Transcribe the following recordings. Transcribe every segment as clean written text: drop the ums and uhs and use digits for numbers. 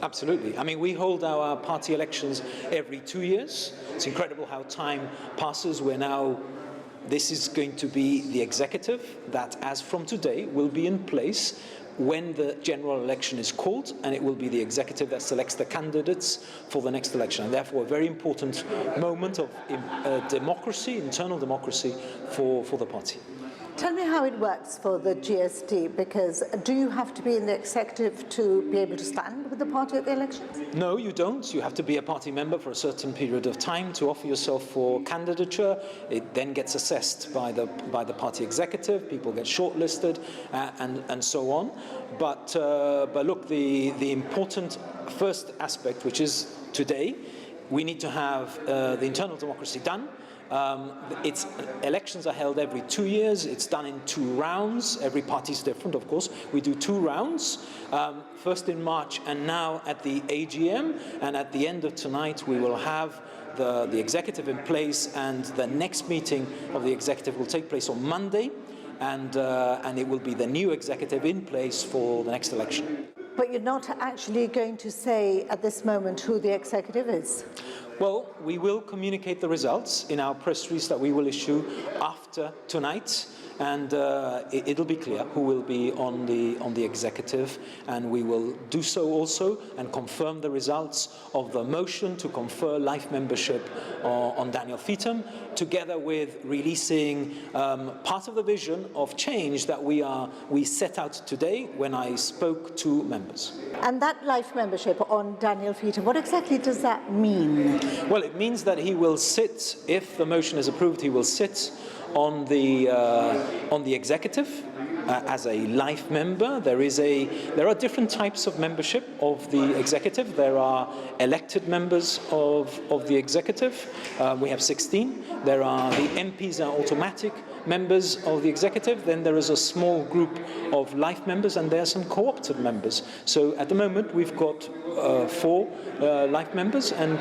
Absolutely. I mean, we hold our party elections every 2 years. It's incredible how time passes. This is going to be the executive that, as from today, will be in place when the general election is called, and it will be the executive that selects the candidates for the next election, and therefore a very important moment of democracy, internal democracy for the party. Tell me how it works for the GSD, because do you have to be in the executive to be able to stand with the party at the elections? No, you don't. You have to be a party member for a certain period of time to offer yourself for candidature. It then gets assessed by the party executive. People get shortlisted and so on. But look, the important first aspect, which is today, we need to have the internal democracy done. Elections are held every 2 years. It's done in 2 rounds. Every party is different, of course. We do 2 rounds, first in March and now at the AGM. And at the end of tonight, we will have the executive in place, and the next meeting of the executive will take place on Monday, and it will be the new executive in place for the next election. But you're not actually going to say at this moment who the executive is? Well, we will communicate the results in our press release that we will issue after tonight, and it'll be clear who will be on the executive, and we will do so also and confirm the results of the motion to confer life membership on Daniel Feetham, together with releasing part of the vision of change that we set out today when I spoke to members. And that life membership on Daniel Feetham, what exactly does that mean? Well, it means that he will sit, if the motion is approved, he will sit on the executive as a life member. There are different types of membership of the executive. There are elected members of the executive. We have 16. There are the MPs are automatic members of the executive. Then there is a small group of life members, and there are some co-opted members. So at the moment we've got 4 life members, and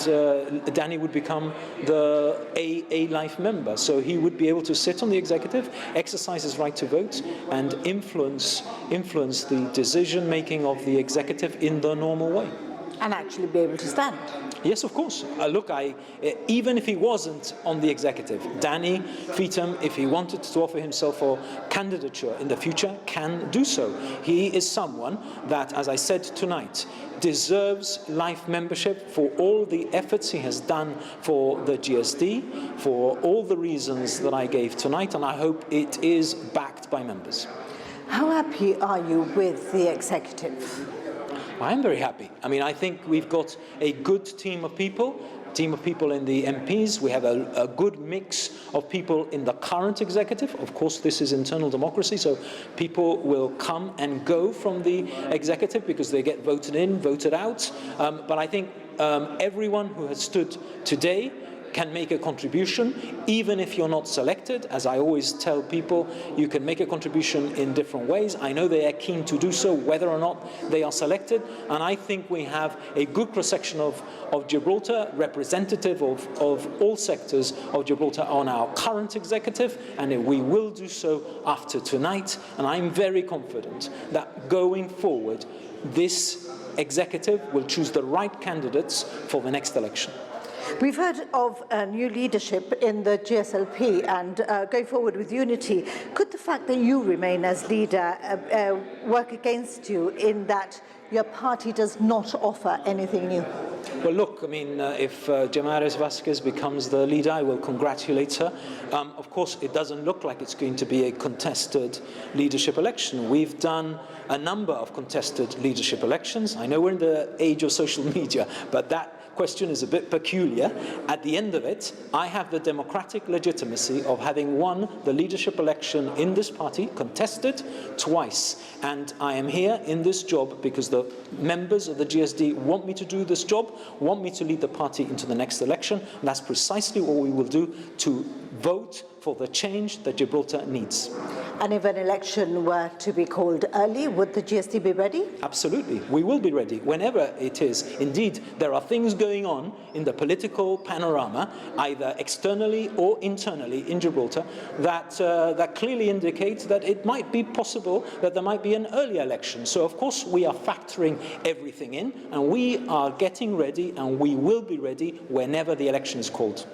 Danny would become a life member. So he would be able to sit on the executive, exercise his right to vote, and influence the decision making of the executive in the normal way. And actually be able to stand. Yes, of course. Look, even if he wasn't on the executive, Danny Feetham, if he wanted to offer himself for candidature in the future, can do so. He is someone that, as I said tonight, deserves life membership for all the efforts he has done for the GSD, for all the reasons that I gave tonight, and I hope it is backed by members. How happy are you with the executive? I am very happy. I mean, I think we've got a good team of people in the MPs. We have a good mix of people in the current executive. Of course, this is internal democracy, so people will come and go from the executive because they get voted in, voted out. But I think everyone who has stood today can make a contribution, even if you're not selected. As I always tell people, you can make a contribution in different ways. I know they are keen to do so, whether or not they are selected, and I think we have a good cross-section of Gibraltar, representative of all sectors of Gibraltar on our current executive, and we will do so after tonight, and I'm very confident that going forward, this executive will choose the right candidates for the next election. We've heard of new leadership in the GSLP and going forward with unity. Could the fact that you remain as leader work against you in that your party does not offer anything new? Well, look, I mean, if Gibraltar Vasquez becomes the leader, I will congratulate her. Of course, it doesn't look like it's going to be a contested leadership election. We've done a number of contested leadership elections. I know we're in the age of social media, but that question is a bit peculiar. At the end of it, I have the democratic legitimacy of having won the leadership election in this party, contested twice. And I am here in this job because the members of the GSD want me to do this job, want me to lead the party into the next election. And that's precisely what we will do, to vote for the change that Gibraltar needs. And if an election were to be called early, would the GSD be ready? Absolutely. We will be ready whenever it is. Indeed, there are things going going on in the political panorama, either externally or internally in Gibraltar, that clearly indicates that it might be possible that there might be an early election. So of course we are factoring everything in, and we are getting ready, and we will be ready whenever the election is called.